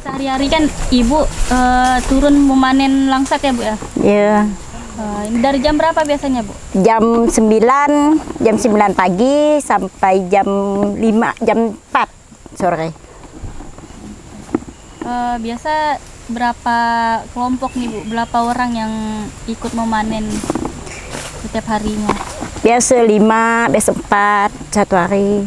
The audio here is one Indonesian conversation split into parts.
Sehari-hari kan ibu turun memanen langsat ya bu ya? Iya. Ini dari jam berapa biasanya bu? Jam 9 pagi sampai jam 4 sore. Biasa berapa kelompok nih bu? Berapa orang yang ikut memanen setiap harinya? Biasa 5, biasa 4 satu hari.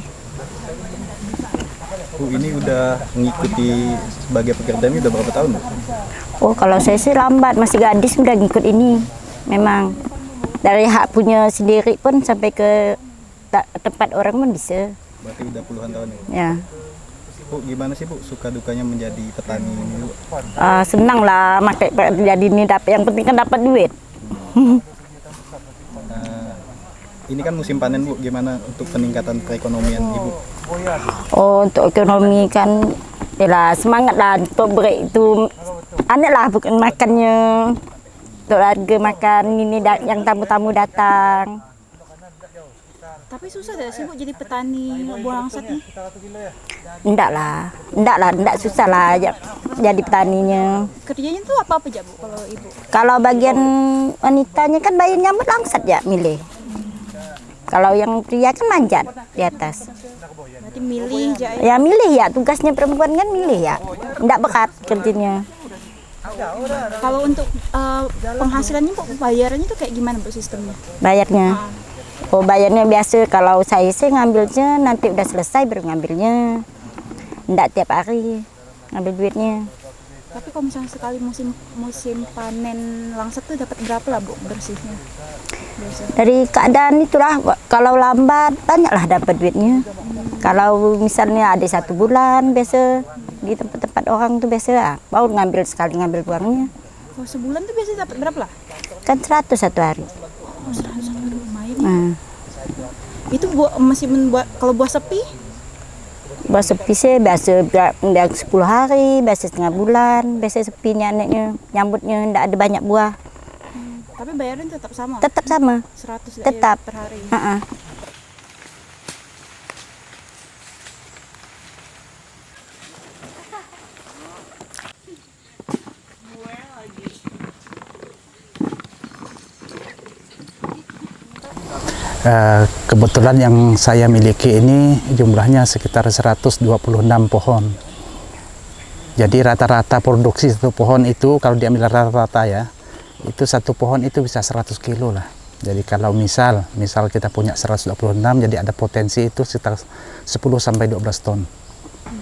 Bu, ini udah mengikuti sebagai pekerja ini udah berapa tahun bu? Oh, kalau saya sih lambat, masih gadis udah ngikut ini. Memang dari hak punya sendiri pun sampai ke tempat orang pun bisa. Berarti udah puluhan tahun ya? Ya. Bu, gimana sih bu suka dukanya menjadi petani ini bu? Senang lah pakai jadi ini, yang penting kan dapat duit. Ini kan musim panen bu, gimana untuk peningkatan perekonomian ibu? Oh, untuk ekonomi kan yalah, semangat lah untuk break itu. Aneh lah bukan makannya. Untuk harga makan ini yang tamu-tamu datang. Tapi susah tidak sih bu jadi petani buah langsat nih? Enggak susah lah jadi petaninya. Kerjanya tuh apa aja bu kalau ibu? Kalau bagian wanitanya kan bayi nyambut langsat ya milih. Kalau yang pria kan manjat di atas. Berarti milih aja ya? Ya milih ya, tugasnya perempuan kan milih ya. Enggak berat kerjanya. Kalau untuk penghasilannya bu, bayarannya tuh kayak gimana bu sistemnya? Bayarnya. Oh, bayarnya biasa kalau saya sih ngambilnya nanti udah selesai baru ngambilnya. Enggak tiap hari ngambil duitnya. Tapi kalau misalnya sekali musim panen langsat tuh dapat berapa lah bu bersihnya? Biasa. Dari keadaan itulah, kalau lambat banyaklah dapat duitnya. Kalau misalnya ada 1 bulan biasa di tempat-tempat orang tuh biasa baru ngambil sekali ngambil uangnya. Kalau sebulan tuh biasa dapat berapa lah? Kan 100 satu hari. Oh 100 lumayan ya. Itu masih membuat kalau buah sepi? Buat sepi sih biasa 10 hari, biasa setengah bulan, biasa sepinya anaknya, nyambutnya ndak ada banyak buah. Tapi bayaran tetap sama? Tetap sama. 100 Tetap. per hari? Kebetulan yang saya miliki ini jumlahnya sekitar 126 pohon. Jadi rata-rata produksi satu pohon itu kalau diambil rata-rata ya, itu satu pohon itu bisa 100 kilo lah. Jadi kalau misal kita punya 126, jadi ada potensi itu sekitar 10 sampai 12 ton.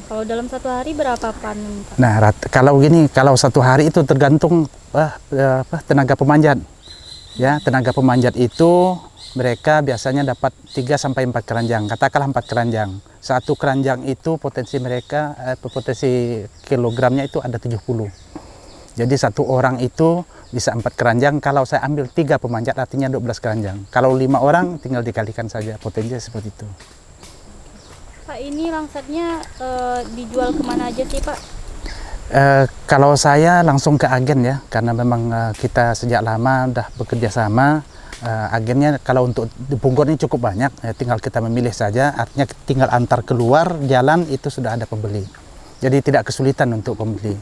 Kalau dalam satu hari berapa panen? Nah, kalau gini, kalau satu hari itu tergantung tenaga pemanjat. Ya, tenaga pemanjat itu mereka biasanya dapat 3 sampai 4 keranjang. Katakanlah 4 keranjang. Satu keranjang itu potensi mereka potensi kilogramnya itu ada 70. Jadi satu orang itu bisa 4 keranjang. Kalau saya ambil 3 pemanjat artinya 12 keranjang. Kalau 5 orang tinggal dikalikan saja, potensinya seperti itu. Pak, ini langsatnya dijual kemana aja sih Pak? Kalau saya langsung ke agen ya, karena memang kita sejak lama udah bekerja sama. Agennya kalau untuk dibungkur ini cukup banyak, tinggal kita memilih saja, artinya tinggal antar keluar jalan itu sudah ada pembeli. Jadi tidak kesulitan untuk pembeli.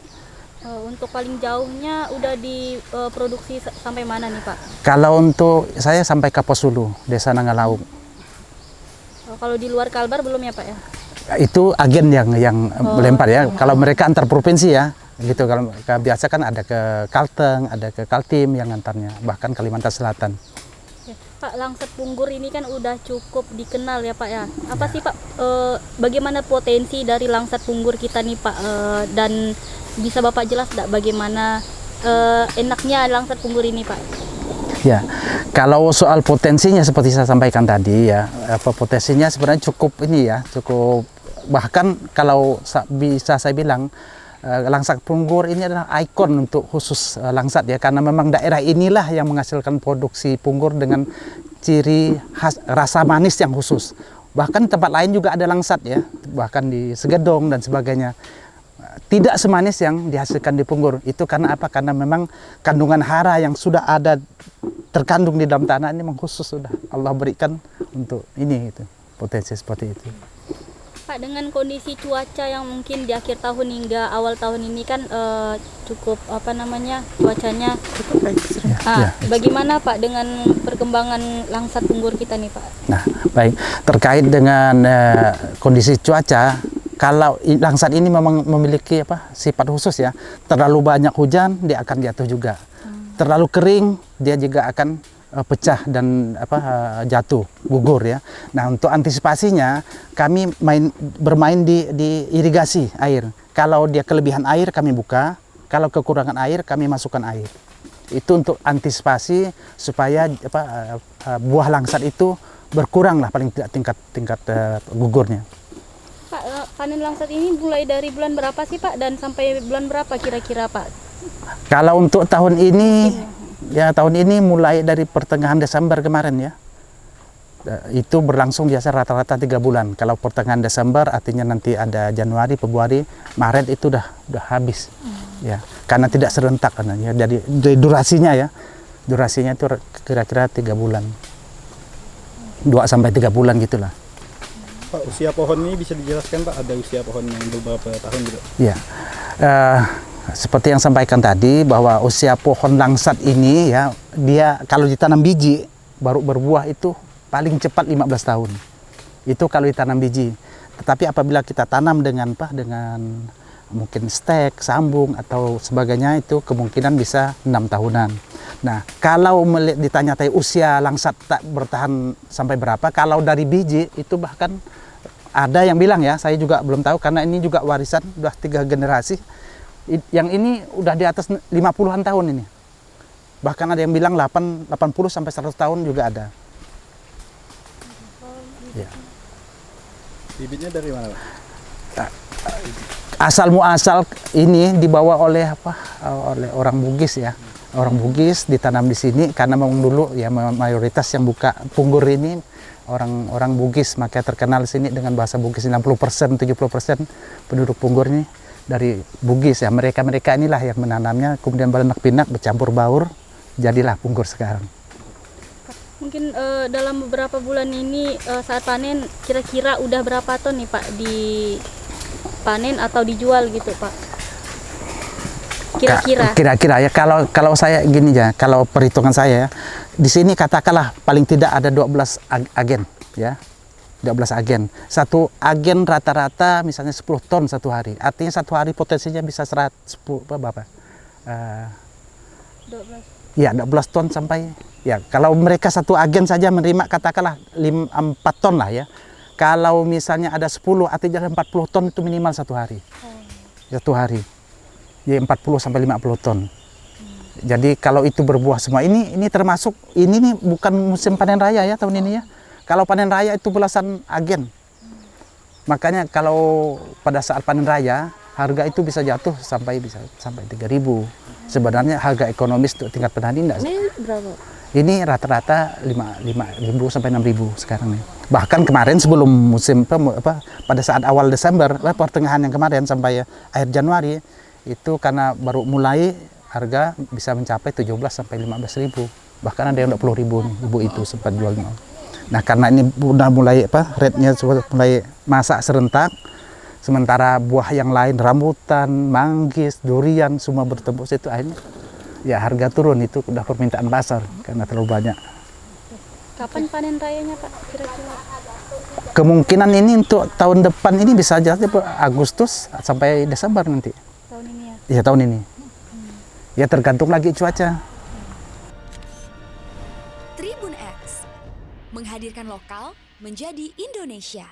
Untuk paling jauhnya udah diproduksi sampai mana nih Pak? Kalau untuk saya sampai ke Posulu, Desa Nangalauk. Kalau di luar Kalbar belum ya Pak ya? Itu agen yang melempar ya. Kalau mereka antar provinsi ya, gitu. Kalau biasa kan ada ke Kalteng, ada ke Kaltim yang antarnya, bahkan Kalimantan Selatan. Pak, langsat punggur ini kan udah cukup dikenal ya Pak ya. Apa sih Pak, bagaimana potensi dari langsat punggur kita nih Pak, dan bisa Bapak jelas enggak bagaimana enaknya langsat punggur ini Pak? Ya, kalau soal potensinya seperti saya sampaikan tadi ya, potensinya sebenarnya cukup ini ya, cukup, bahkan kalau bisa saya bilang langsat punggur ini adalah ikon untuk khusus langsat ya, karena memang daerah inilah yang menghasilkan produksi punggur dengan ciri khas rasa manis yang khusus. Bahkan tempat lain juga ada langsat ya, bahkan di Segedong dan sebagainya. Tidak semanis yang dihasilkan di punggur. Itu karena apa? Karena memang kandungan hara yang sudah ada terkandung di dalam tanah ini memang khusus sudah Allah berikan untuk ini gitu, potensi seperti itu. Pak, Pak, dengan kondisi cuaca yang mungkin di akhir tahun hingga awal tahun ini kan cukup cuacanya cukup baik. Bagaimana Pak dengan perkembangan langsat punggur kita nih Pak? Nah, baik, terkait dengan kondisi cuaca, kalau langsat ini memang memiliki sifat khusus ya. Terlalu banyak hujan dia akan jatuh juga. Terlalu kering dia juga akan pecah dan jatuh, gugur ya. Nah, untuk antisipasinya kami bermain di irigasi air. Kalau dia kelebihan air kami buka, kalau kekurangan air kami masukkan air. Itu untuk antisipasi supaya buah langsat itu berkurang lah paling tidak tingkat gugurnya. Pak, panen langsat ini mulai dari bulan berapa sih Pak dan sampai bulan berapa kira-kira Pak? Kalau untuk tahun ini mulai dari pertengahan Desember kemarin ya. Itu berlangsung biasa rata-rata 3 bulan. Kalau pertengahan Desember artinya nanti ada Januari, Februari, Maret itu udah habis. Ya, karena tidak serentak ya. Jadi durasinya itu kira-kira 3 bulan. 2 sampai 3 bulan gitulah. Pak, usia pohon ini bisa dijelaskan Pak? Ada usia pohon yang beberapa tahun gitu? Iya. Seperti yang sampaikan tadi bahwa usia pohon langsat ini ya, dia kalau ditanam biji baru berbuah itu paling cepat 15 tahun. Itu kalau ditanam biji. Tetapi apabila kita tanam dengan mungkin stek, sambung atau sebagainya, itu kemungkinan bisa 6 tahunan. Nah, kalau ditanya usia langsat tak bertahan sampai berapa, kalau dari biji itu bahkan ada yang bilang ya, saya juga belum tahu karena ini juga warisan udah 3 generasi. Yang ini udah di atas 50-an tahun ini. Bahkan ada yang bilang 80 sampai 100 tahun juga ada. Ya. Bibitnya dari mana Pak? Asal muasal ini dibawa oleh oleh orang Bugis ya. Orang Bugis ditanam di sini karena memang dulu ya mayoritas yang buka punggur ini orang Bugis, makanya terkenal sini dengan bahasa Bugis. 60%, 70% penduduk punggur ini dari Bugis ya. Mereka inilah yang menanamnya, kemudian beranak pinak bercampur baur, jadilah punggur sekarang. Mungkin dalam beberapa bulan ini saat panen kira-kira udah berapa ton nih Pak dipanen atau dijual gitu Pak? Kira-kira ya, kalau saya gini ya, kalau perhitungan saya ya, di sini katakanlah paling tidak ada 12 agen ya. 12 agen. Satu agen rata-rata misalnya 10 ton satu hari. Artinya satu hari potensinya bisa 12 ton sampai ya, kalau mereka satu agen saja menerima katakanlah 4 ton lah ya. Kalau misalnya ada 10 artinya 40 ton itu minimal satu hari. Satu hari. Ya 40 sampai 50 ton. Jadi kalau itu berbuah semua, ini termasuk ini nih bukan musim panen raya ya tahun ini ya. Kalau panen raya itu belasan agen. Makanya kalau pada saat panen raya harga itu bisa jatuh sampai 3.000. Sebenarnya harga ekonomis untuk tingkat petani enggak. Ini berapa? Ini rata-rata 5.000 sampai 6.000 sekarang nih. Bahkan kemarin sebelum musim pada saat awal Desember, pertengahan yang kemarin sampai akhir Januari itu karena baru mulai harga bisa mencapai 17 sampai 15.000. Bahkan ada yang 20.000 nih, ibu itu sempat jual. Nah, karena ini udah mulai rate-nya sudah mulai masak serentak, sementara buah yang lain rambutan, manggis, durian semua bertembus itu akhirnya ya harga turun, itu udah permintaan pasar karena terlalu banyak. Kapan panen rayanya Pak kira-kira? Kemungkinan ini untuk tahun depan ini bisa jadi Agustus sampai Desember nanti. Tahun ini ya? Iya, tahun ini. Ya tergantung lagi cuaca. Tribun X menghadirkan lokal menjadi Indonesia.